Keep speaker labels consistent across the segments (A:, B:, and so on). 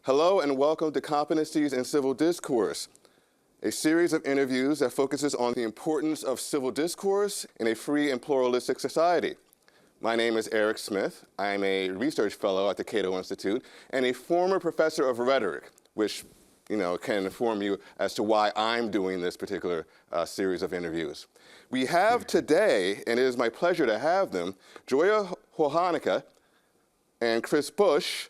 A: Hello and welcome to Competencies in Civil Discourse, a series of interviews that focuses on the importance of civil discourse in a free and pluralistic society. My name is Erec Smith. I'm a research fellow at the Cato Institute and a former professor of rhetoric, which can inform you as to why I'm doing this particular series of interviews. We have today, and it is my pleasure to have them, Joia Houheneka and Chris Bush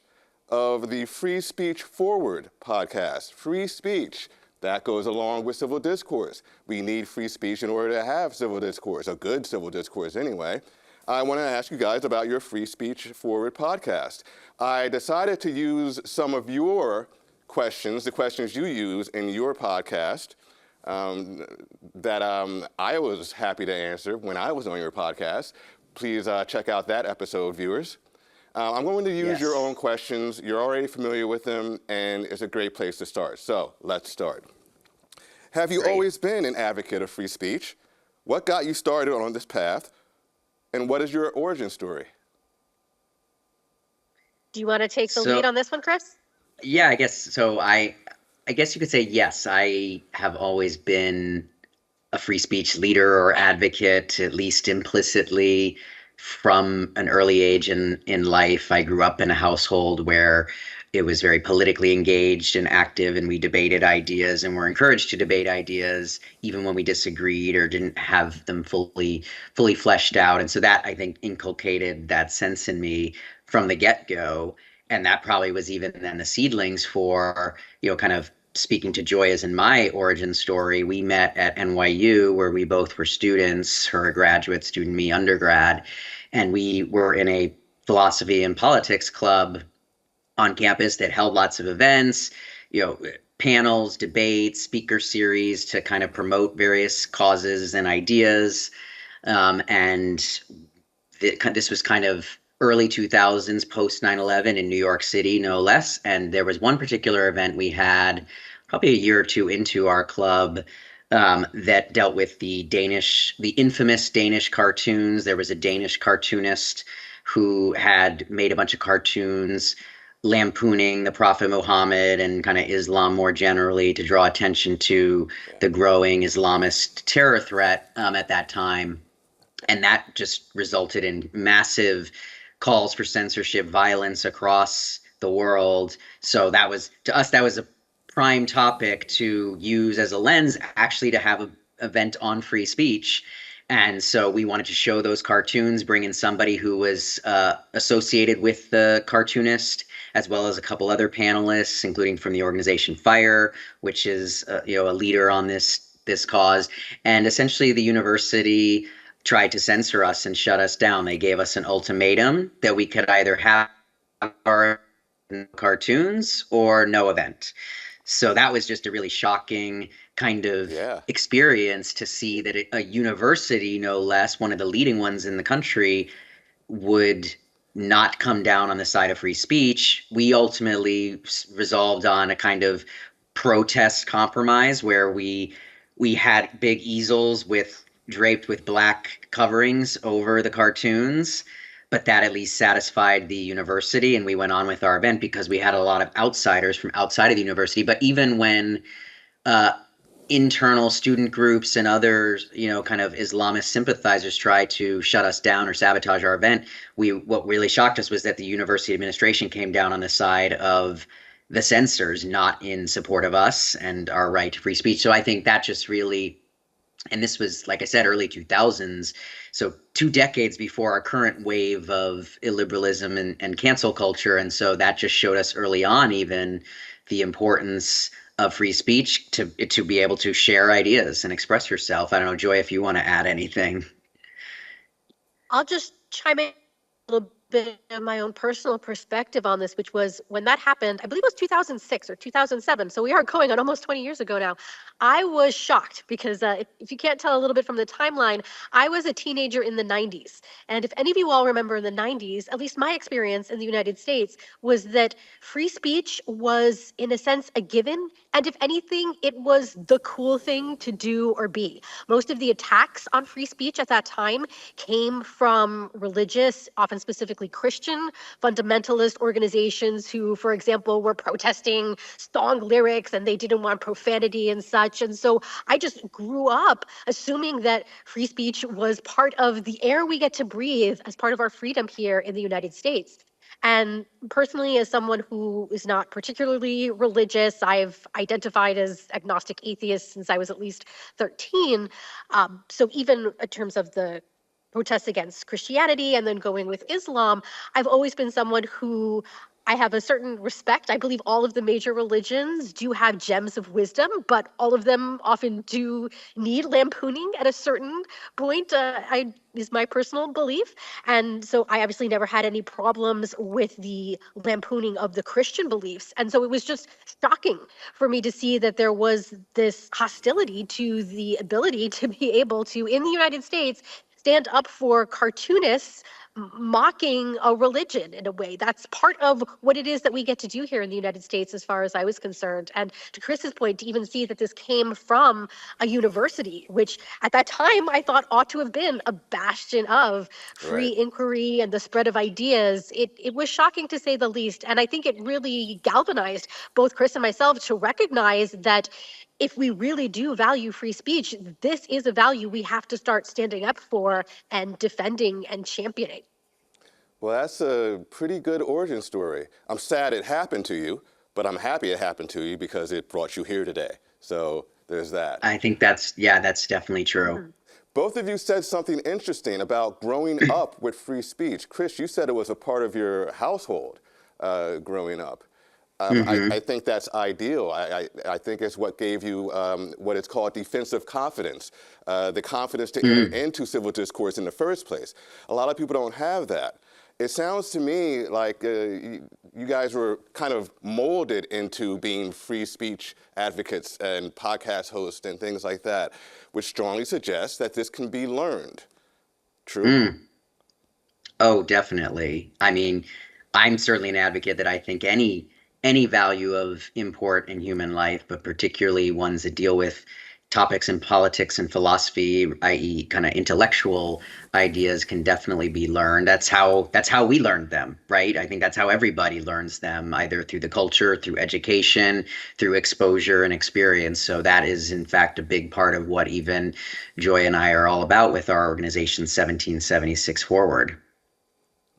A: of the Free Speech Forward podcast. Free speech, that goes along with civil discourse. We need free speech in order to have civil discourse, a good civil discourse anyway. I want to ask you guys about your Free Speech Forward podcast. I decided to use some of your questions, the questions you use in your podcast, that I was happy to answer when I was on your podcast. Please check out that episode, viewers. I'm going to use your own questions. You're already familiar with them, and it's a great place to start. So let's start. Have you always been an advocate of free speech? What got you started on this path? And what is your origin story?
B: Do you want to take the lead on this one, Chris?
C: Yeah, I guess so. I guess you could say yes. I have always been a free speech leader or advocate, at least implicitly, from an early age in life. I grew up in a household where it was very politically engaged and active, and we debated ideas and were encouraged to debate ideas even when we disagreed or didn't have them fully fleshed out. And so that, I think, inculcated that sense in me from the get-go. And that probably was even then the seedlings for, kind of speaking to Joia's and my origin story. We met at NYU, where we both were students, her a graduate student, me undergrad, and we were in a philosophy and politics club on campus that held lots of events, panels, debates, speaker series to kind of promote various causes and ideas. And this was kind of early 2000s, post 9/11 in New York City, no less. And there was one particular event we had probably a year or two into our club that dealt with the infamous Danish cartoons. There was a Danish cartoonist who had made a bunch of cartoons lampooning the Prophet Muhammad and kind of Islam more generally to draw attention to the growing Islamist terror threat at that time. And that just resulted in massive calls for censorship, violence across the world. So that was, to us, that was a prime topic to use as a lens, actually, to have an event on free speech. And so we wanted to show those cartoons, bring in somebody who was associated with the cartoonist, as well as a couple other panelists, including from the organization FIRE, which is a leader on this cause. And essentially the university tried to censor us and shut us down. They gave us an ultimatum that we could either have our cartoons or no event. So that was just a really shocking kind of experience to see that a university, no less, one of the leading ones in the country, would not come down on the side of free speech. We ultimately resolved on a kind of protest compromise where we had big easels draped with black coverings over the cartoons, but that at least satisfied the university, and we went on with our event because we had a lot of outsiders from outside of the university. But even when internal student groups and others, kind of Islamist sympathizers tried to shut us down or sabotage our event, what really shocked us was that the university administration came down on the side of the censors, not in support of us and our right to free speech. So I think that just really, and this was, like I said, early 2000s, so 2 decades before our current wave of illiberalism and cancel culture. And so that just showed us early on even the importance of free speech to be able to share ideas and express yourself. I don't know, Joy, if you want to add anything.
B: I'll just chime in a little bit of my own personal perspective on this, which was when that happened, I believe it was 2006 or 2007. So we are going on almost 20 years ago now. I was shocked because if you can't tell a little bit from the timeline, I was a teenager in the 90s. And if any of you all remember in the 90s, at least my experience in the United States was that free speech was, in a sense, a given. And if anything, it was the cool thing to do or be. Most of the attacks on free speech at that time came from religious, often specifically specifically Christian fundamentalist organizations who, for example, were protesting strong lyrics and they didn't want profanity and such. And so I just grew up assuming that free speech was part of the air we get to breathe as part of our freedom here in the United States. And personally, as someone who is not particularly religious, I've identified as agnostic atheist since I was at least 13. So even in terms of the protests against Christianity and then going with Islam, I've always been someone who I have a certain respect. I believe all of the major religions do have gems of wisdom, but all of them often do need lampooning at a certain point, is my personal belief. And so I obviously never had any problems with the lampooning of the Christian beliefs. And so it was just shocking for me to see that there was this hostility to the ability to be able to, in the United States, stand up for cartoonists mocking a religion in a way. That's part of what it is that we get to do here in the United States, as far as I was concerned. And to Chris's point, to even see that this came from a university, which at that time I thought ought to have been a bastion of free
A: Right.
B: inquiry and the spread of ideas, it was shocking to say the least. And I think it really galvanized both Chris and myself to recognize that if we really do value free speech, this is a value we have to start standing up for and defending and championing.
A: Well, that's a pretty good origin story. I'm sad it happened to you, but I'm happy it happened to you because it brought you here today. So there's that.
C: I think that's definitely true.
A: Both of you said something interesting about growing up with free speech. Chris, you said it was a part of your household growing up. I think that's ideal. I think it's what gave you what is called defensive confidence, the confidence to enter into civil discourse in the first place. A lot of people don't have that. It sounds to me like you guys were kind of molded into being free speech advocates and podcast hosts and things like that, which strongly suggests that this can be learned. True?
C: Oh, definitely. I mean, I'm certainly an advocate that I think any value of import in human life, but particularly ones that deal with topics in politics and philosophy, i.e., kind of intellectual ideas, can definitely be learned. That's how we learned them, right? I think that's how everybody learns them, either through the culture, through education, through exposure and experience. So that is, in fact, a big part of what even Joy and I are all about with our organization 1776 Forward.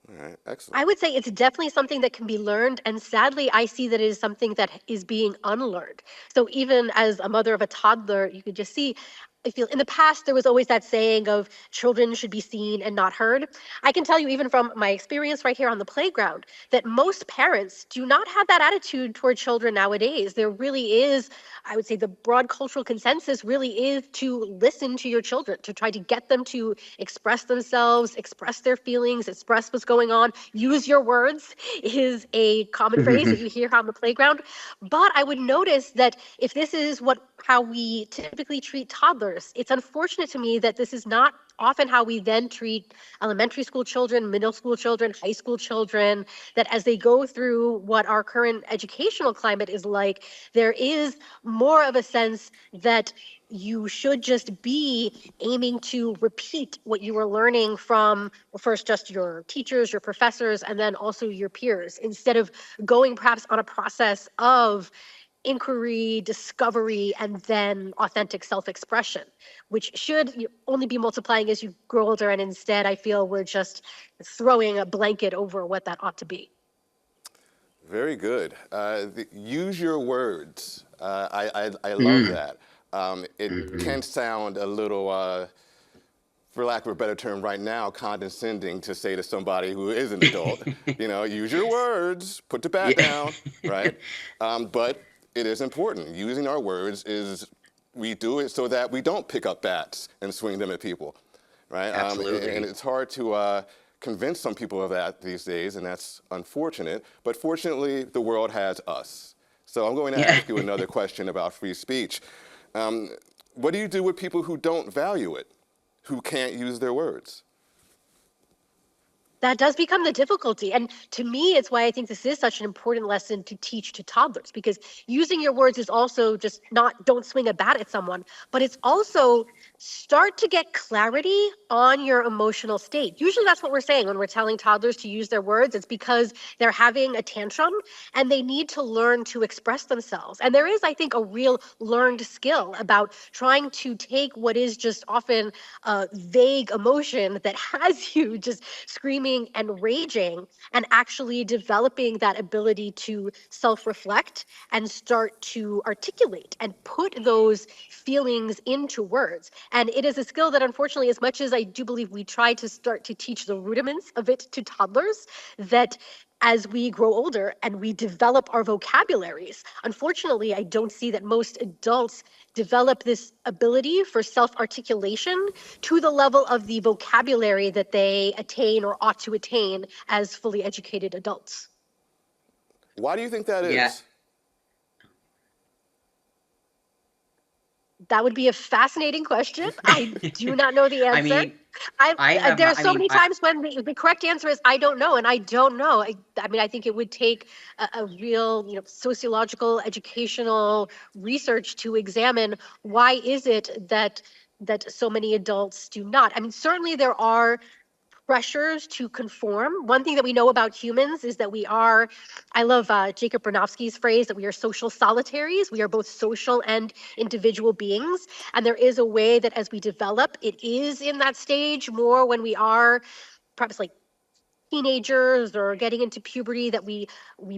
A: All right, excellent.
B: I would say it's definitely something that can be learned. And sadly, I see that it is something that is being unlearned. So even as a mother of a toddler, you could just see, I feel in the past, there was always that saying of children should be seen and not heard. I can tell you, even from my experience right here on the playground, that most parents do not have that attitude toward children nowadays. There really is, I would say, the broad cultural consensus really is to listen to your children, to try to get them to express themselves, express their feelings, express what's going on. Use your words is a common phrase that you hear on the playground. But I would notice that if this is how we typically treat toddlers, it's unfortunate to me that this is not often how we then treat elementary school children, middle school children, high school children, that as they go through what our current educational climate is like, there is more of a sense that you should just be aiming to repeat what you were learning from, well, first just your teachers, your professors, and then also your peers, instead of going perhaps on a process of inquiry, discovery, and then authentic self-expression, which should only be multiplying as you grow older. And instead, I feel we're just throwing a blanket over what that ought to be.
A: Very good. Use your words. I love that. It can sound a little, for lack of a better term right now, condescending to say to somebody who is an adult, use your words, put the bat down, right? But it is important. Using our words we do it so that we don't pick up bats and swing them at people, right?
C: Absolutely.
A: And it's hard to convince some people of that these days, and that's unfortunate. But fortunately, the world has us. So I'm going to ask you another question about free speech. What do you do with people who don't value it, who can't use their words?
B: That does become the difficulty. And to me, it's why I think this is such an important lesson to teach to toddlers, because using your words is also just not don't swing a bat at someone, but it's also start to get clarity on your emotional state. Usually that's what we're saying when we're telling toddlers to use their words. It's because they're having a tantrum and they need to learn to express themselves. And there is, I think, a real learned skill about trying to take what is just often a vague emotion that has you just screaming and raging, and actually developing that ability to self-reflect and start to articulate and put those feelings into words. And it is a skill that, unfortunately, as much as I do believe we try to start to teach the rudiments of it to toddlers, that as we grow older and we develop our vocabularies, unfortunately, I don't see that most adults develop this ability for self-articulation to the level of the vocabulary that they attain or ought to attain as fully educated adults.
A: Why do you think that
C: Yeah.
A: is?
B: That would be a fascinating question. I do not know the
C: I
B: answer.
C: mean, I have
B: There
C: my,
B: are so many times when the correct answer is I don't know, and I don't know. I mean, I think it would take a real, sociological, educational research to examine why is it that so many adults do not. I mean, certainly there are pressures to conform. One thing that we know about humans is that we are, I love Jacob Bronowski's phrase that we are social solitaries. We are both social and individual beings. And there is a way that as we develop, it is in that stage more when we are perhaps like teenagers or getting into puberty that we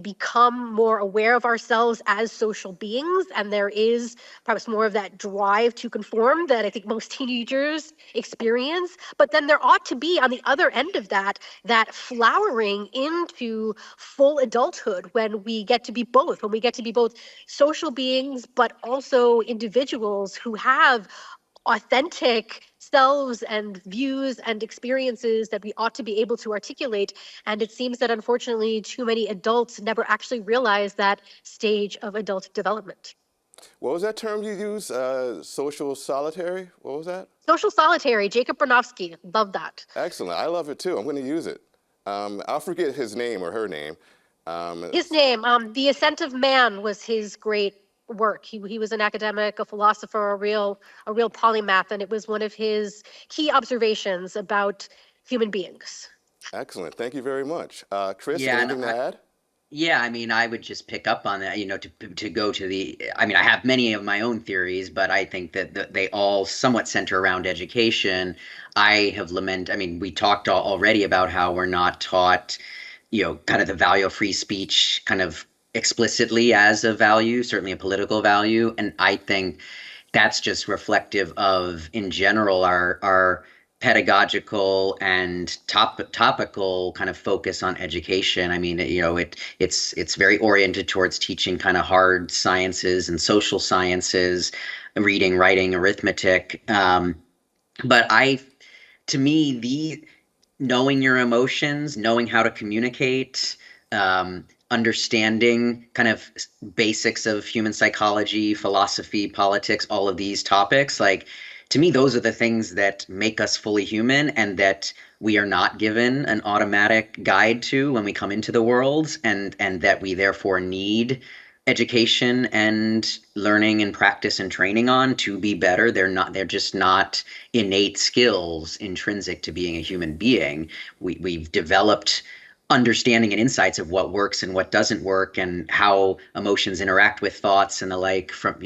B: become more aware of ourselves as social beings, and there is perhaps more of that drive to conform that I think most teenagers experience. But then there ought to be on the other end of that flowering into full adulthood when we get to be both, social beings but also individuals who have authentic selves and views and experiences that we ought to be able to articulate. And it seems that unfortunately too many adults never actually realize that stage of adult development.
A: What was that term you used? Social solitary? What was that?
B: Social solitary, Jacob Bronowski, love that.
A: Excellent. I love it too. I'm going to use it. I'll forget his name or her name.
B: His name, The Ascent of Man was his great work. He was an academic, a philosopher, a real polymath, and it was one of his key observations about human beings.
A: Excellent. Thank you very much. Chris,
C: yeah,
A: anything to add?
C: yeah, I mean, I would just pick up on that, to go to I mean, I have many of my own theories, but I think that they all somewhat center around education. I mean, we talked already about how we're not taught, kind of the value of free speech kind of explicitly as a value, certainly a political value. And I think that's just reflective of, in general, our pedagogical and topical kind of focus on education. I mean, it's very oriented towards teaching kind of hard sciences and social sciences, reading, writing, arithmetic. But to me, knowing your emotions, knowing how to communicate, understanding kind of basics of human psychology, philosophy, politics, all of these topics, like, to me, those are the things that make us fully human, and that we are not given an automatic guide to when we come into the world, and that we therefore need education and learning and practice and training on to be better. They're just not innate skills intrinsic to being a human being. We've developed understanding and insights of what works and what doesn't work, and how emotions interact with thoughts and the like, from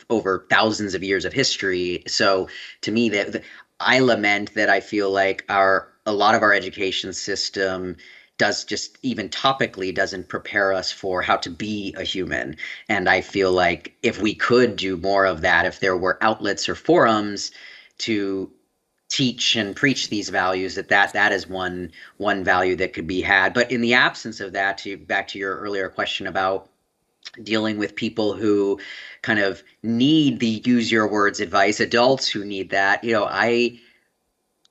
C: over thousands of years of history. So to me, that I lament that I feel like a lot of our education system does just, even topically, doesn't prepare us for how to be a human. And I feel like if we could do more of that, if there were outlets or forums to teach and preach these values, that is one value that could be had. But in the absence of that, back to your earlier question about dealing with people who kind of need the use your words advice, adults who need that, I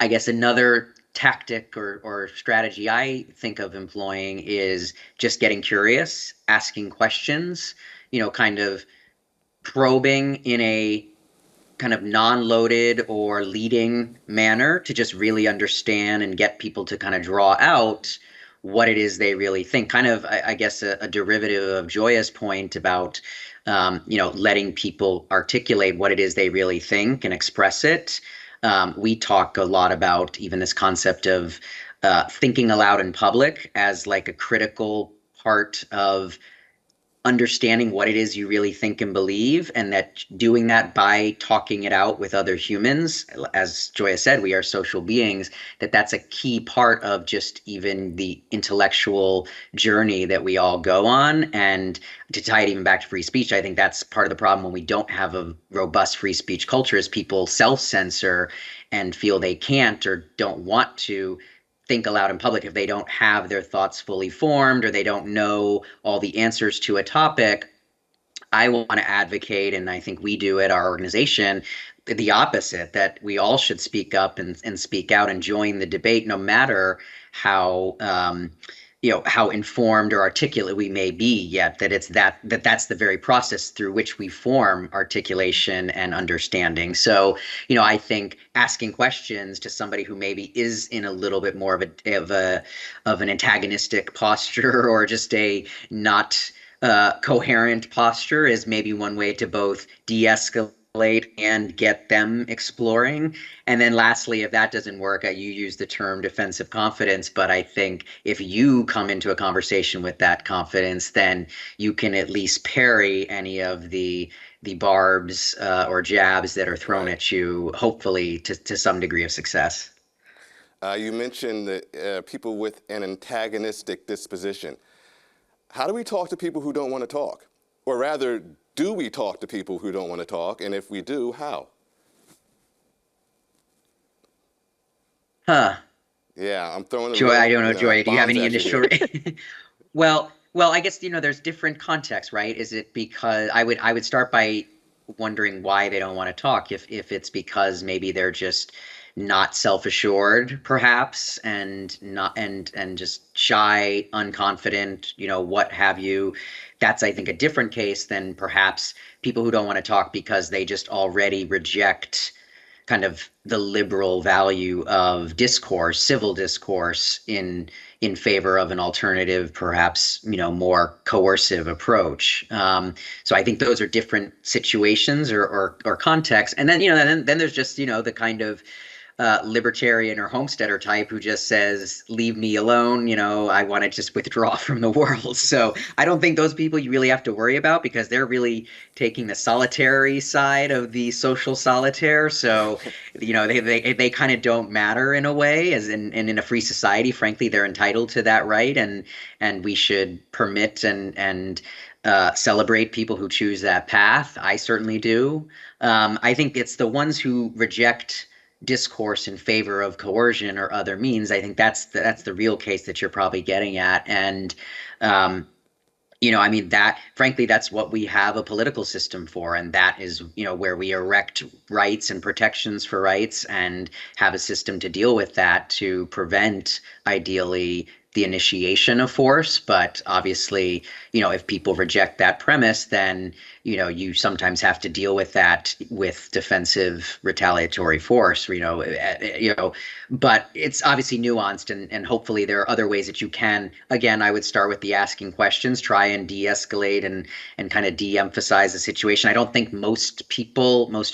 C: guess another tactic or strategy I think of employing is just getting curious, asking questions, kind of probing in a kind of non-loaded or leading manner to just really understand and get people to kind of draw out what it is they really think. Kind of, I guess, a derivative of Joya's point about, letting people articulate what it is they really think and express it. We talk a lot about even this concept of thinking aloud in public as like a critical part of understanding what it is you really think and believe, and that doing that by talking it out with other humans, as Joya said, we are social beings, that's a key part of just even the intellectual journey that we all go on. And to tie it even back to free speech, I think that's part of the problem when we don't have a robust free speech culture, is people self-censor and feel they can't or don't want to think aloud in public if they don't have their thoughts fully formed or they don't know all the answers to a topic. I want to advocate, and I think we do at our organization, the opposite, that we all should speak up and speak out and join the debate, no matter how how informed or articulate we may be, yet that's the very process through which we form articulation and understanding. So, I think asking questions to somebody who maybe is in a little bit more of an antagonistic posture or just a not coherent posture is maybe one way to both de-escalate and get them exploring. And then lastly, if that doesn't work, you use the term defensive confidence, but I think if you come into a conversation with that confidence, then you can at least parry any of the barbs or jabs that are thrown at you, hopefully to some degree of success.
A: You mentioned that people with an antagonistic disposition. How do we talk to people who don't want to talk? Or rather, do we talk to people who don't want to talk? And if we do, how? Yeah, I'm throwing
C: Joy, I don't know, Joy, do you have any initial? Well, I guess, there's different contexts, right? Is it because I would start by wondering why they don't want to talk. If it's because maybe they're just not self-assured, perhaps, and just shy, unconfident, what have you. That's, I think, a different case than perhaps people who don't want to talk because they just already reject kind of the liberal value of discourse, civil discourse, in favor of an alternative, perhaps more coercive approach. So I think those are different situations or contexts. And then then there's just the kind of libertarian or homesteader type who just says, leave me alone, I want to just withdraw from the world. So I don't think those people you really have to worry about, because they're really taking the solitary side of the social solitaire. So, they kind of don't matter in a way, as in a free society, frankly, they're entitled to that right. And we should permit and celebrate people who choose that path. I certainly do. I think it's the ones who reject discourse in favor of coercion or other means. I think that's the real case that you're probably getting at. And that, frankly, that's what we have a political system for, and that is where we erect rights and protections for rights and have a system to deal with that, to prevent, ideally, the initiation of force. But obviously, if people reject that premise, then you sometimes have to deal with that with defensive retaliatory force, but it's obviously nuanced, and hopefully there are other ways that you can. Again, I would start with the asking questions, try and de-escalate and kind of de-emphasize the situation. I don't think most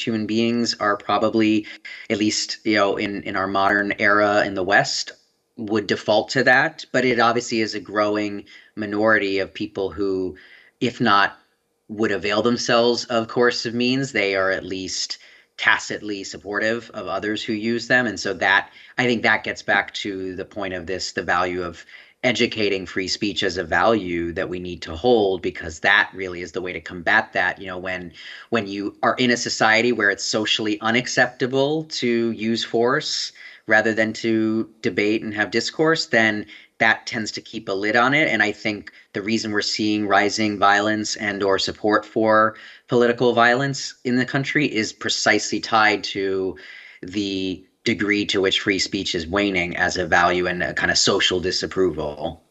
C: human beings are probably, at least in our modern era in the West, would default to that, but it obviously is a growing minority of people who, if not would avail themselves of coercive means, they are at least tacitly supportive of others who use them. And so that, I think that gets back to the point of this, the value of educating free speech as a value that we need to hold, because that really is the way to combat that. When you are in a society where it's socially unacceptable to use force rather than to debate and have discourse, then that tends to keep a lid on it. And I think the reason we're seeing rising violence and or support for political violence in the country is precisely tied to the degree to which free speech is waning as a value and a kind of social disapproval.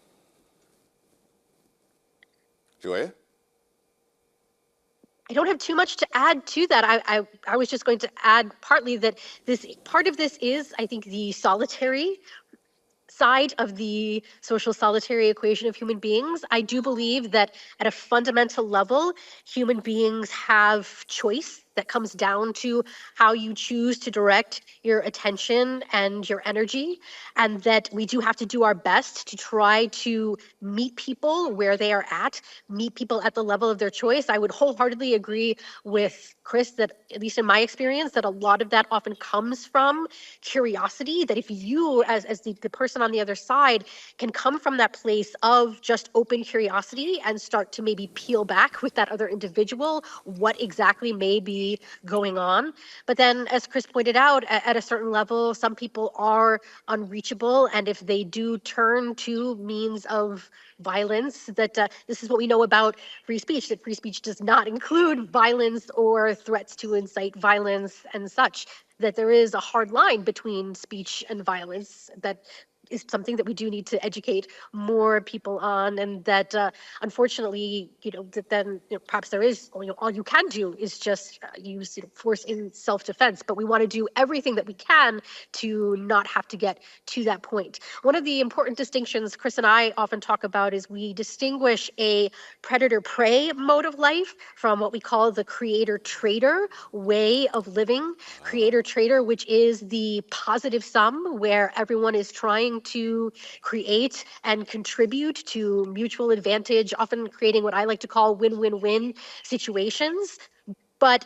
A: Joia?
B: don't have too much to add to that. I was just going to add partly that this part of this is, I think, the solitary side of the social solitary equation of human beings. I do believe that at a fundamental level, human beings have choice that comes down to how you choose to direct your attention and your energy, and that we do have to do our best to try to meet people where they are at, meet people at the level of their choice. I would wholeheartedly agree with Chris that, at least in my experience, that a lot of that often comes from curiosity, that if you as the person on the other side can come from that place of just open curiosity and start to maybe peel back with that other individual what exactly may be going on. But then, as Chris pointed out, at a certain level, some people are unreachable, and if they do turn to means of violence, that this is what we know about free speech, that free speech does not include violence or threats to incite violence and such, that there is a hard line between speech and violence that is something that we do need to educate more people on, and that unfortunately, that then perhaps there is, all you can do is just use force in self-defense, but we want to do everything that we can to not have to get to that point. One of the important distinctions Chris and I often talk about is we distinguish a predator-prey mode of life from what we call the creator-trader way of living. Creator-trader, which is the positive sum, where everyone is trying to create and contribute to mutual advantage, often creating what I like to call win-win-win situations. But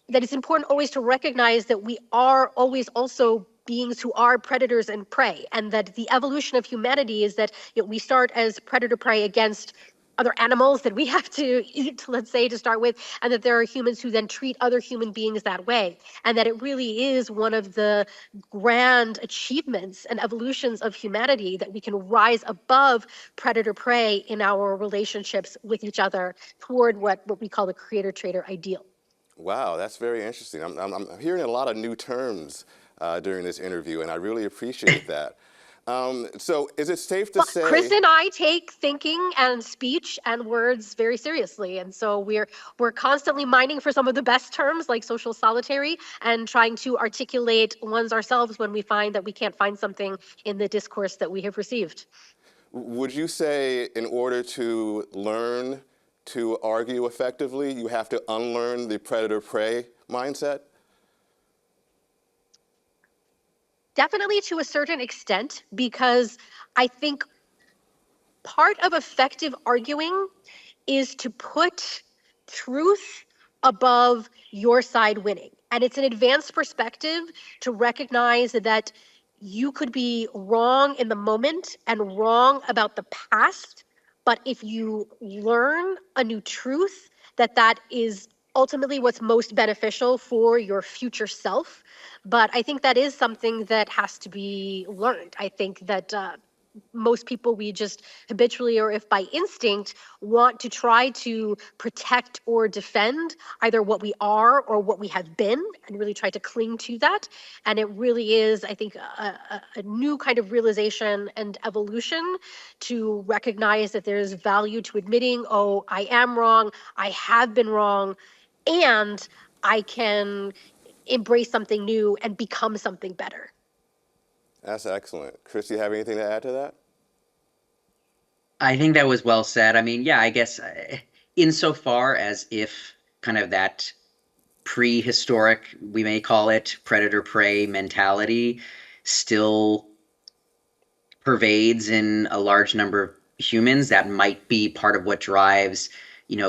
B: that it's important always to recognize that we are always also beings who are predators and prey, and that the evolution of humanity is that we start as predator prey against other animals that we have to eat, let's say, to start with, and that there are humans who then treat other human beings that way, and that it really is one of the grand achievements and evolutions of humanity that we can rise above predator prey in our relationships with each other toward what we call the creator-trader ideal.
A: Wow, that's very interesting. I'm hearing a lot of new terms during this interview, and I really appreciate that. So is it safe to say...
B: Chris and I take thinking and speech and words very seriously, and so we're constantly mining for some of the best terms like social solitary and trying to articulate ones ourselves when we find that we can't find something in the discourse that we have received.
A: Would you say in order to learn to argue effectively, you have to unlearn the predator-prey mindset?
B: Definitely to a certain extent, because I think part of effective arguing is to put truth above your side winning. And it's an advanced perspective to recognize that you could be wrong in the moment and wrong about the past, but if you learn a new truth, that is ultimately what's most beneficial for your future self. But I think that is something that has to be learned. I think that most people, we just habitually, or if by instinct, want to try to protect or defend either what we are or what we have been, and really try to cling to that. And it really is, I think, a new kind of realization and evolution to recognize that there's value to admitting, oh, I am wrong, I have been wrong, and I can embrace something new and become something better.
A: That's excellent. Chris, do you have anything to add to that?
C: I think that was well said. I mean, yeah, I guess insofar as if kind of that prehistoric, we may call it, predator-prey mentality still pervades in a large number of humans, that might be part of what drives,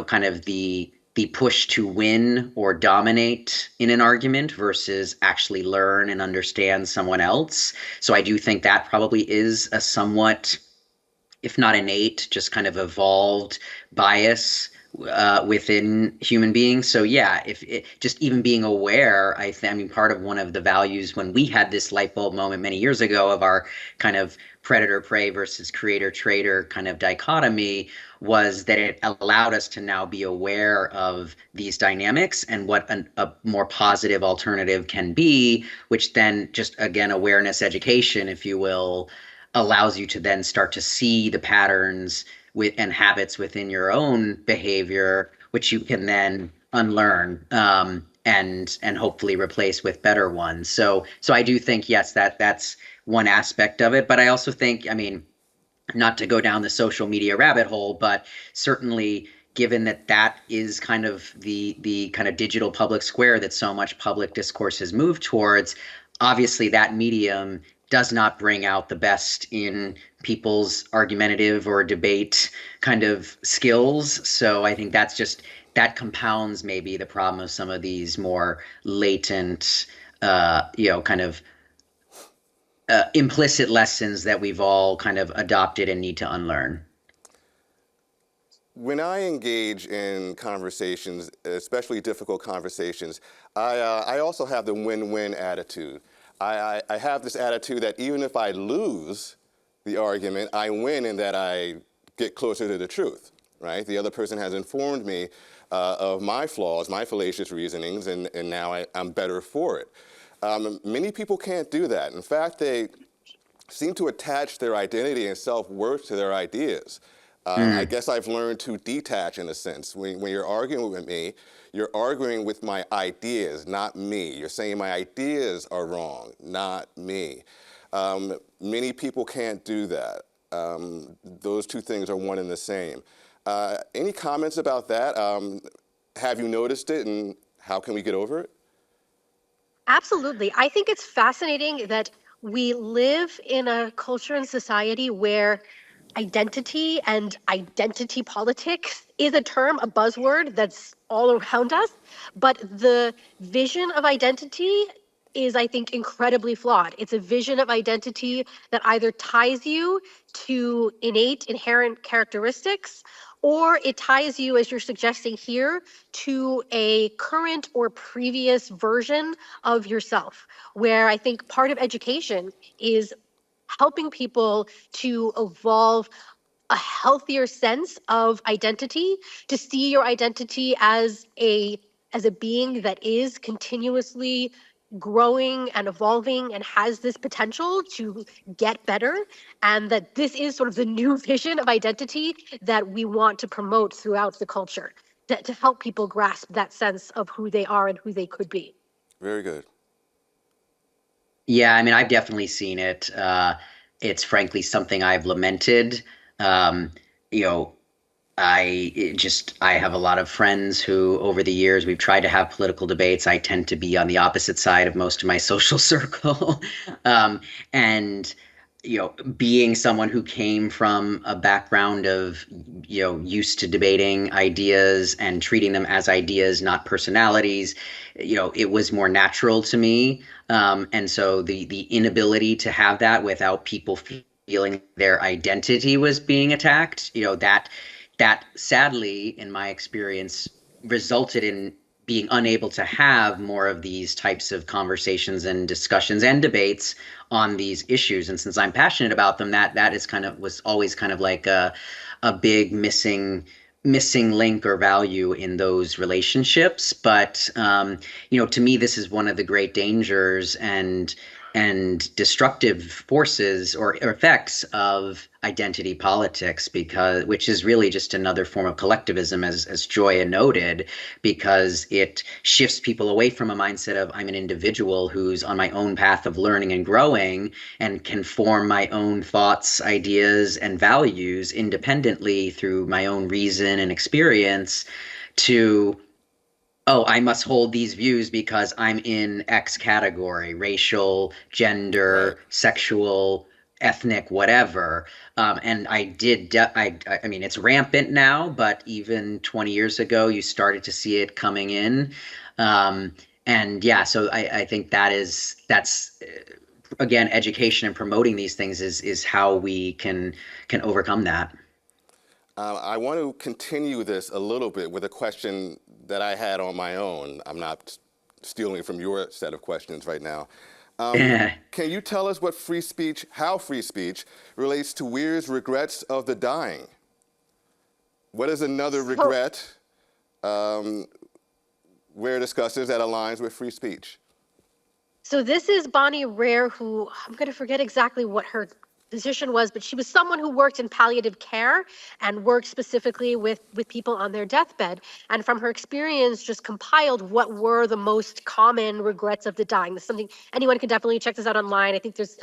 C: kind of the push to win or dominate in an argument versus actually learn and understand someone else. So I do think that probably is a somewhat, if not innate, just kind of evolved bias within human beings. So yeah, if it, just even being aware, I mean, part of one of the values when we had this light bulb moment many years ago of our kind of predator prey versus creator trader kind of dichotomy was that it allowed us to now be aware of these dynamics and what a more positive alternative can be, which then just, again, awareness education, if you will, allows you to then start to see the patterns and habits within your own behavior, which you can then unlearn, and hopefully replace with better ones. So I do think, yes, that's one aspect of it. But I also think, I mean, not to go down the social media rabbit hole, but certainly given that that is kind of the kind of digital public square that so much public discourse has moved towards, obviously that medium does not bring out the best in people's argumentative or debate kind of skills. So I think that's just, that compounds maybe the problem of some of these more latent, kind of implicit lessons that we've all kind of adopted and need to unlearn.
A: When I engage in conversations, especially difficult conversations, I also have the win-win attitude. I have this attitude that even if I lose the argument, I win in that I get closer to the truth, right? The other person has informed me of my flaws, my fallacious reasonings, and now I'm better for it. Many people can't do that. In fact, they seem to attach their identity and self-worth to their ideas. I guess I've learned to detach in a sense. When you're arguing with me, you're arguing with my ideas, not me. You're saying my ideas are wrong, not me. Many people can't do that. Those two things are one and the same. Any comments about that? Have you noticed it, and how can we get over it?
B: Absolutely. I think it's fascinating that we live in a culture and society where identity and identity politics is a term, a buzzword that's all around us. But the vision of identity is, I think, incredibly flawed. It's a vision of identity that either ties you to innate, inherent characteristics, or it ties you, as you're suggesting here, to a current or previous version of yourself, where I think part of education is helping people to evolve a healthier sense of identity, to see your identity as a being that is continuously growing and evolving and has this potential to get better, and that this is sort of the new vision of identity that we want to promote throughout the culture, to help people grasp that sense of who they are and who they could be.
A: Very good.
C: Yeah, I mean, I've definitely seen it. It's frankly something I've lamented. Um, you know, I have a lot of friends who, over the years, we've tried to have political debates. I tend to be on the opposite side of most of my social circle. And, being someone who came from a background of, used to debating ideas and treating them as ideas, not personalities, it was more natural to me. And so the inability to have that without people feeling their identity was being attacked, that sadly, in my experience, resulted in being unable to have more of these types of conversations and discussions and debates on these issues. And since I'm passionate about them, that is was always kind of like a big missing link or value in those relationships. But to me, this is one of the great dangers and destructive forces or effects of identity politics, which is really just another form of collectivism, as Joia noted, because it shifts people away from a mindset of I'm an individual who's on my own path of learning and growing and can form my own thoughts, ideas, and values independently through my own reason and experience, to oh, I must hold these views because I'm in X category, racial,
A: Right.
C: gender, sexual, ethnic, whatever. And I mean, it's rampant now, but even 20 years ago, you started to see it coming in. And yeah, so I think that's again, education and promoting these things is how we can overcome that.
A: I want to continue this a little bit with a question that I had on my own. I'm not stealing from your set of questions right now. Can you tell us how free speech relates to Weir's regrets of the dying? What is another
B: So,
A: regret Weir discusses that aligns with free speech?
B: so this is Bonnie Rare, who I'm going to forget exactly what her position was, but she was someone who worked in palliative care and worked specifically with people on their deathbed. And from her experience, just compiled what were the most common regrets of the dying. This is something anyone can definitely check this out online. I think there's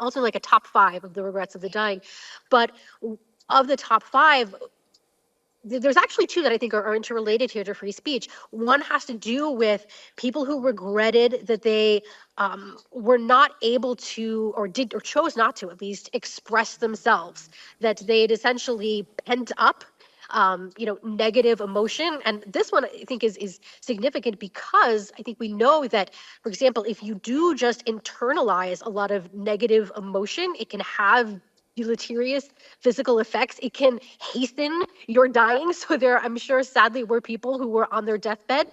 B: also like a top 5 of the regrets of the dying. But of the top 5, there's actually 2 that I think are interrelated here to free speech. One has to do with people who regretted that they were not able to, or chose not to at least, express themselves, that they had essentially pent up negative emotion. And this one I think is significant because I think we know that, for example, if you do just internalize a lot of negative emotion, it can have deleterious physical effects. It can hasten your dying. So there, I'm sure, sadly, were people who were on their deathbed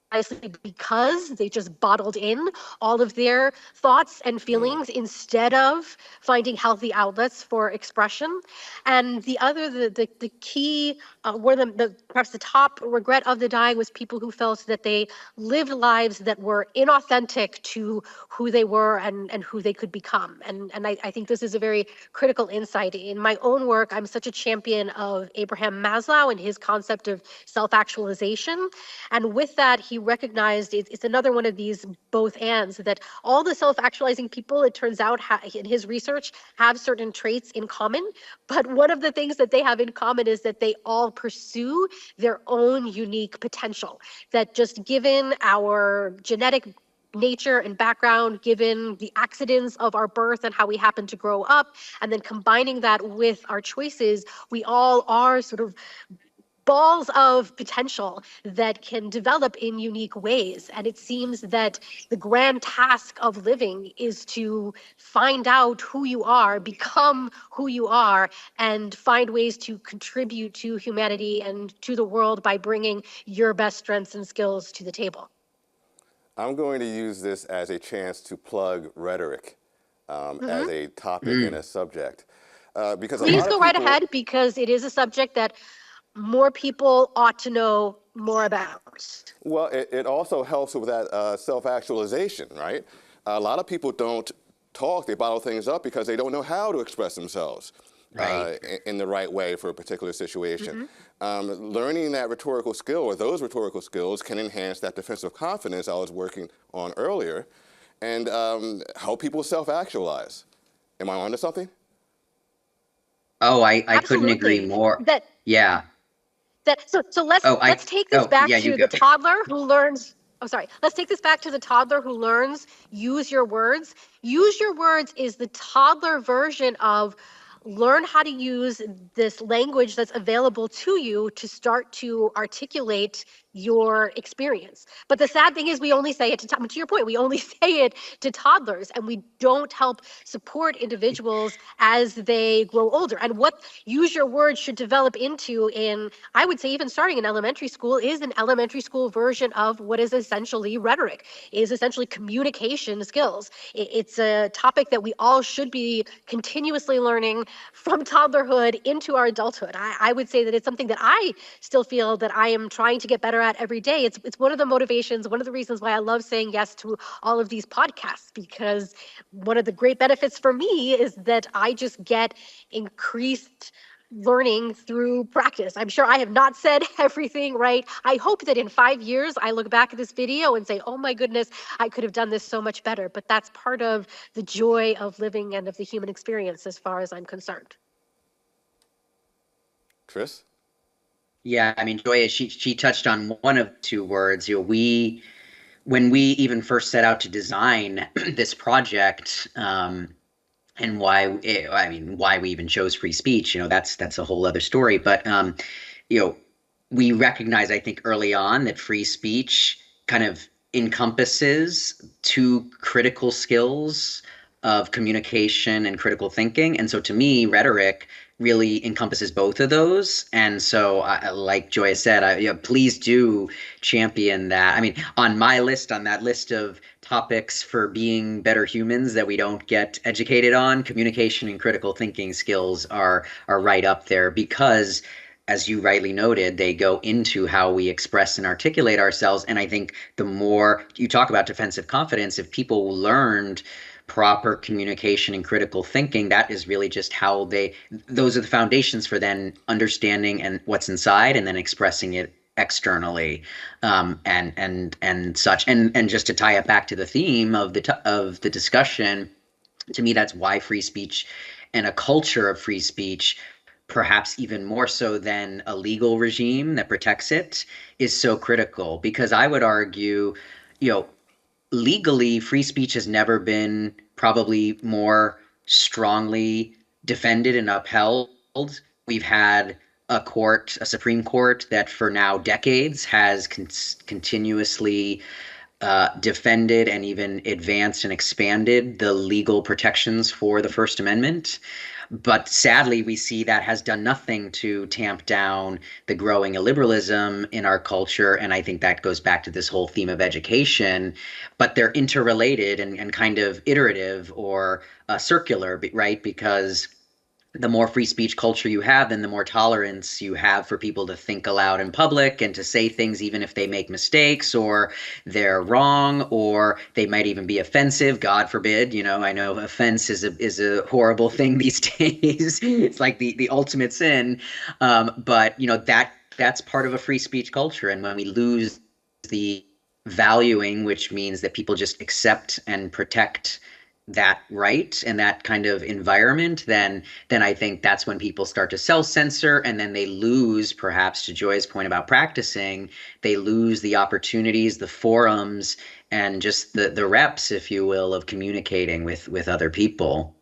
B: precisely because they just bottled in all of their thoughts and feelings instead of finding healthy outlets for expression. And the other, the key, perhaps the top regret of the dying was people who felt that they lived lives that were inauthentic to who they were and who they could become. And I think this is a very critical insight. In my own work, I'm such a champion of Abraham Maslow and his concept of self-actualization. And with that, he recognized it's another one of these both ands, that all the self-actualizing people, it turns out, in his research, have certain traits in common. But one of the things that they have in common is that they all pursue their own unique potential. That just given our genetic nature and background, given the accidents of our birth and how we happen to grow up, and then combining that with our choices, we all are sort of balls of potential that can develop in unique ways. And it seems that the grand task of living is to find out who you are, become who you are, and find ways to contribute to humanity and to the world by bringing your best strengths and skills to the table.
A: I'm going to use this as a chance to plug rhetoric as a topic and a subject. Because
B: Please
A: a lot
B: go
A: of
B: right
A: people,
B: ahead, because it is a subject that more people ought to know more about.
A: well, it also helps with that self-actualization, right? A lot of people don't talk, they bottle things up because they don't know how to express themselves in the right way for a particular situation. Learning that rhetorical skill, or those rhetorical skills, can enhance that defensive confidence I was working on earlier and help people self-actualize. Am I onto something?
C: Oh, I couldn't agree
B: Absolutely.
C: more. Yeah.
B: So let's take this back
C: yeah, you
B: to
C: go.
B: the toddler who learns. Oh, sorry. Let's take this back to the toddler who learns use your words. Use your words is the toddler version of learn how to use this language that's available to you to start to articulate your experience. But the sad thing is we only say it to your point, we only say it to toddlers, and we don't help support individuals as they grow older. And what use your words should develop into, in, I would say, even starting in elementary school, is an elementary school version of what is essentially rhetoric, is essentially communication skills. It's a topic that we all should be continuously learning from toddlerhood into our adulthood. I would say that it's something that I still feel that I am trying to get better at every day. It's one of the motivations, one of the reasons why I love saying yes to all of these podcasts, because one of the great benefits for me is that I just get increased learning through practice. I'm sure I have not said everything right. I hope that in 5 years I look back at this video and say, oh my goodness, I could have done this so much better. But that's part of the joy of living and of the human experience as far as I'm concerned.
A: Tris?
C: Yeah, I mean, Joia, she touched on one of 2 words. When we even first set out to design this project, and why we even chose free speech, that's a whole other story. But we recognize, I think, early on that free speech kind of encompasses 2 critical skills of communication and critical thinking. And so to me, rhetoric really encompasses both of those. And so, like Joia said, please do champion that. I mean, on that list of topics for being better humans that we don't get educated on, communication and critical thinking skills are right up there, because, as you rightly noted, they go into how we express and articulate ourselves. And I think the more you talk about defensive confidence, if people learned proper communication and critical thinking, that is really just how those are the foundations for then understanding and what's inside and then expressing it externally, and such. And just to tie it back to the theme of the discussion, to me, that's why free speech and a culture of free speech, perhaps even more so than a legal regime that protects it, is so critical. Because I would argue, you know, legally, free speech has never been probably more strongly defended and upheld. We've had a Supreme Court that for now decades has continuously defended and even advanced and expanded the legal protections for the First Amendment. But sadly, we see that has done nothing to tamp down the growing illiberalism in our culture. And I think that goes back to this whole theme of education. But they're interrelated and kind of iterative or circular, right? Because the more free speech culture you have, then the more tolerance you have for people to think aloud in public and to say things even if they make mistakes or they're wrong or they might even be offensive. God forbid. I know offense is a horrible thing these days. It's like the ultimate sin. But that's part of a free speech culture. And when we lose the valuing, which means that people just accept and protect that right and that kind of environment, then I think that's when people start to self-censor, and then they lose, perhaps to Joya's point about practicing, they lose the opportunities, the forums, and just the reps, if you will, of communicating with other people.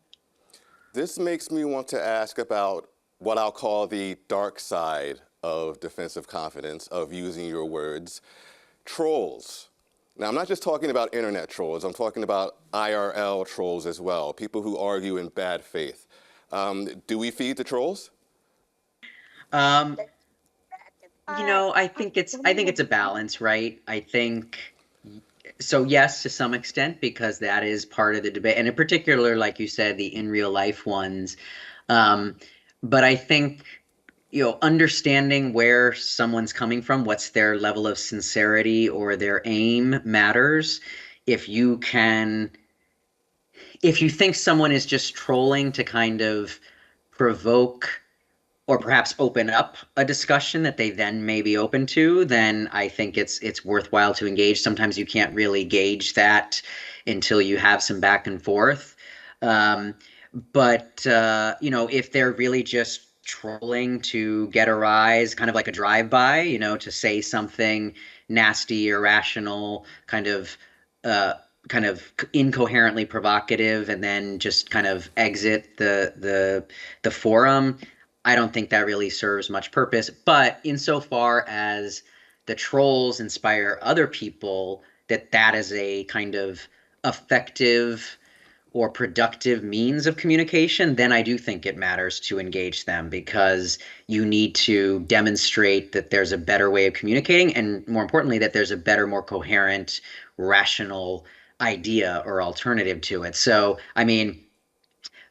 A: This makes me want to ask about what I'll call the dark side of defensive confidence, of using your words, trolls. Now, I'm not just talking about internet trolls. I'm talking about IRL trolls as well, people who argue in bad faith. Do we feed the trolls?
C: I think it's a balance, right? I think so, yes, to some extent, because that is part of the debate, and in particular, like you said, the in real life ones. But I think understanding where someone's coming from, what's their level of sincerity or their aim matters. If you think someone is just trolling to kind of provoke or perhaps open up a discussion that they then may be open to, then I think it's worthwhile to engage. Sometimes you can't really gauge that until you have some back and forth. But if they're really just trolling to get a rise, kind of like a drive-by, to say something nasty, irrational, kind of incoherently provocative, and then just kind of exit the forum, I don't think that really serves much purpose. But insofar as the trolls inspire other people, that is a kind of effective or productive means of communication, then I do think it matters to engage them, because you need to demonstrate that there's a better way of communicating, and more importantly, that there's a better, more coherent, rational idea or alternative to it. So, I mean,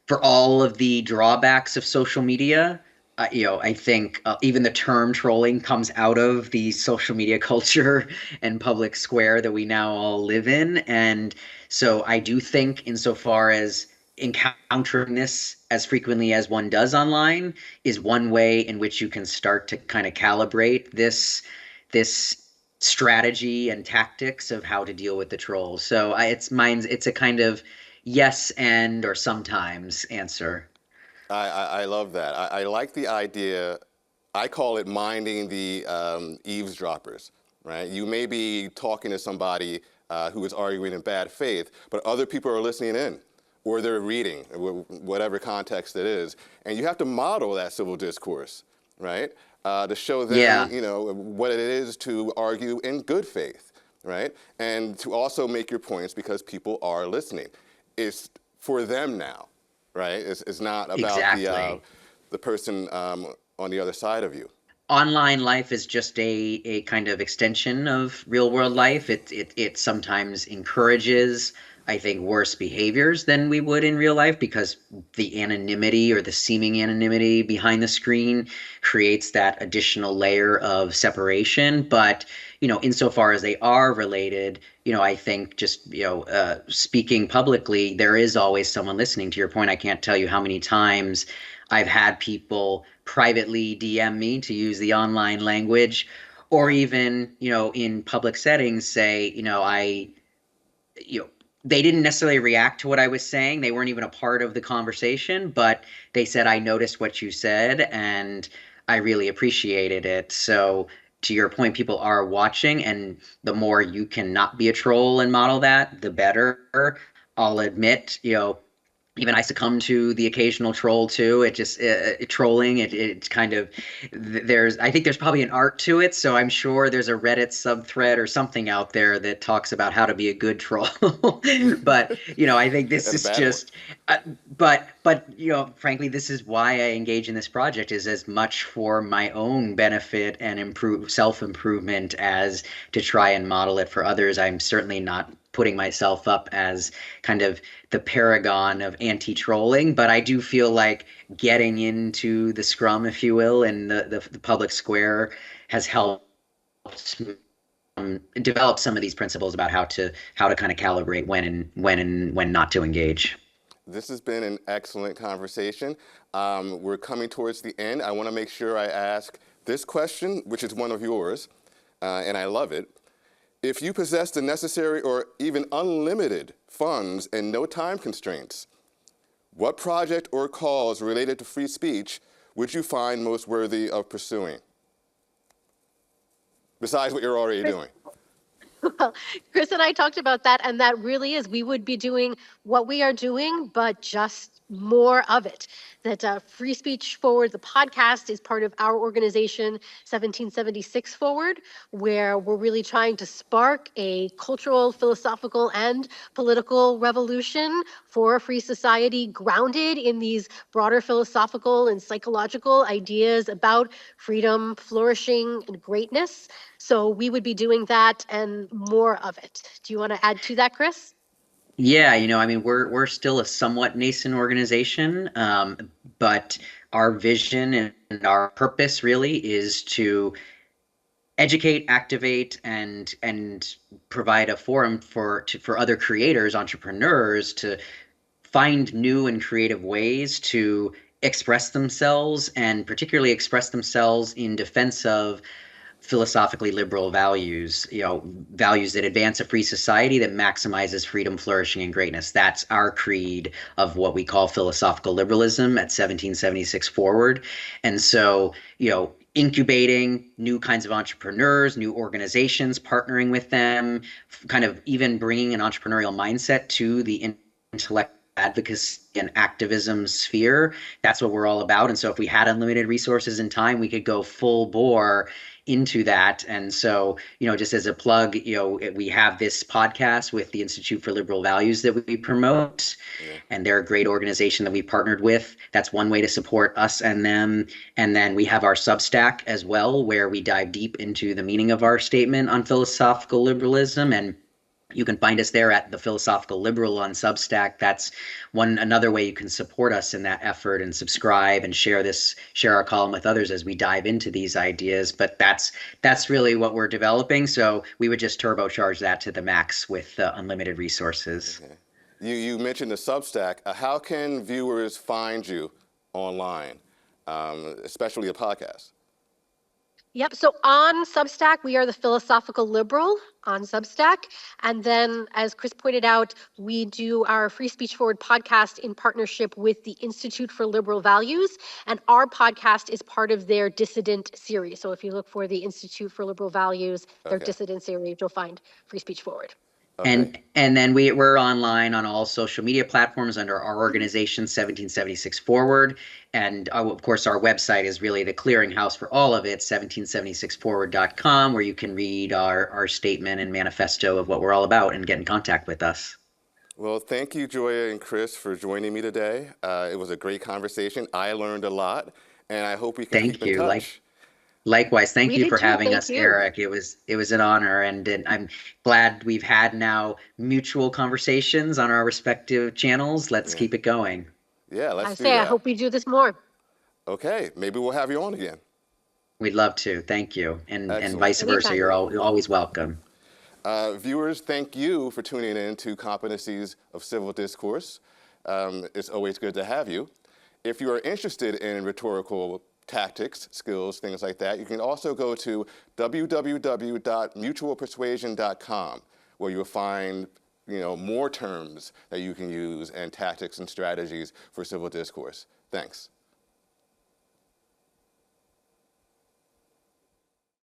C: for all of the drawbacks of social media, I think even the term trolling comes out of the social media culture and public square that we now all live in. And so I do think, insofar as encountering this as frequently as one does online is one way in which you can start to kind of calibrate this strategy and tactics of how to deal with the trolls. So it's a kind of yes and or sometimes answer.
A: I love that. I like the idea. I call it minding the eavesdroppers, right? You may be talking to somebody who is arguing in bad faith, but other people are listening in, or they're reading, whatever context it is. And you have to model that civil discourse, right? To show them, what it is to argue in good faith, right? And to also make your points because people are listening. It's for them now, right? It's not about
C: Exactly.
A: the person on the other side of you.
C: Online life is just a kind of extension of real world life. It sometimes encourages, I think, worse behaviors than we would in real life, because the anonymity or the seeming anonymity behind the screen creates that additional layer of separation. But insofar as they are related, I think just, speaking publicly, there is always someone listening. To your point, I can't tell you how many times I've had people privately DM me, to use the online language, or even, in public settings say, you know, they didn't necessarily react to what I was saying. They weren't even a part of the conversation, but they said, I noticed what you said and I really appreciated it. So, to your point, people are watching, and the more you can not be a troll and model that, the better. I'll admit, even I succumb to the occasional troll too. It just trolling. It's kind of, I think there's probably an art to it. So I'm sure there's a Reddit subthread or something out there that talks about how to be a good troll. But I think this
A: And a
C: is
A: bad
C: just. But frankly, this is why I engage in this project, is as much for my own benefit and self-improvement as to try and model it for others. I'm certainly not putting myself up as kind of the paragon of anti-trolling, but I do feel like getting into the scrum, if you will, and the public square has helped develop some of these principles about how to kind of calibrate when not to engage.
A: This has been an excellent conversation. We're coming towards the end. I want to make sure I ask this question, which is one of yours, and I love it. If you possess the necessary or even unlimited funds and no time constraints, what project or cause related to free speech would you find most worthy of pursuing? Besides what you're already doing.
B: Well, Chris and I talked about that, and that really is, we would be doing what we are doing, but just more of it. That Free Speech Forward, the podcast, is part of our organization, 1776 Forward, where we're really trying to spark a cultural, philosophical, and political revolution for a free society grounded in these broader philosophical and psychological ideas about freedom, flourishing, and greatness. So we would be doing that and more of it. Do you want to add to that, Chris?
C: Yeah, I mean, we're still a somewhat nascent organization, but our vision and our purpose really is to educate, activate, and provide a forum for other creators, entrepreneurs, to find new and creative ways to express themselves, and particularly express themselves in defense of philosophically liberal values, values that advance a free society that maximizes freedom, flourishing, and greatness. That's our creed of what we call philosophical liberalism at 1776 Forward. And so, incubating new kinds of entrepreneurs, new organizations, partnering with them, kind of even bringing an entrepreneurial mindset to the intellect advocacy and activism sphere. That's what we're all about. And so if we had unlimited resources and time, we could go full bore into that. And so, just as a plug, we have this podcast with the Institute for Liberal Values that we promote, and they're a great organization that we partnered with. That's one way to support us and them. And then we have our Substack as well, where we dive deep into the meaning of our statement on philosophical liberalism. And you can find us there at the Philosophical Liberal on Substack. That's another way you can support us in that effort, and subscribe and share our column with others as we dive into these ideas. But that's really what we're developing. So we would just turbocharge that to the max with unlimited resources.
A: Okay. You mentioned the Substack. How can viewers find you online, especially a podcast?
B: Yep. So on Substack, we are the Philosophical Liberal on Substack. And then, as Chris pointed out, we do our Free Speech Forward podcast in partnership with the Institute for Liberal Values. And our podcast is part of their Dissident series. So if you look for the Institute for Liberal Values, their Dissident series, you'll find Free Speech Forward.
C: Okay. And then we're online on all social media platforms under our organization, 1776 Forward. And of course, our website is really the clearinghouse for all of it, 1776forward.com, where you can read our statement and manifesto of what we're all about and get in contact with us.
A: Well, thank you, Joia and Chris, for joining me today. It was a great conversation. I learned a lot, and I hope we can keep in touch.
C: Likewise, thank you for having us,
B: you.
C: Erec. It was an honor, and I'm glad we've had now mutual conversations on our respective channels. Let's keep it going.
A: Yeah, let's do that.
B: I hope we do this more.
A: Okay, maybe we'll have you on again.
C: We'd love to. Thank you. And
A: Excellent.
C: vice versa.
B: Anytime.
C: You're always welcome.
A: Viewers, thank you for tuning in to Competencies of Civil Discourse. It's always good to have you. If you are interested in rhetorical tactics, skills, things like that, you can also go to www.mutualpersuasion.com, where you'll find more terms that you can use and tactics and strategies for civil discourse. Thanks.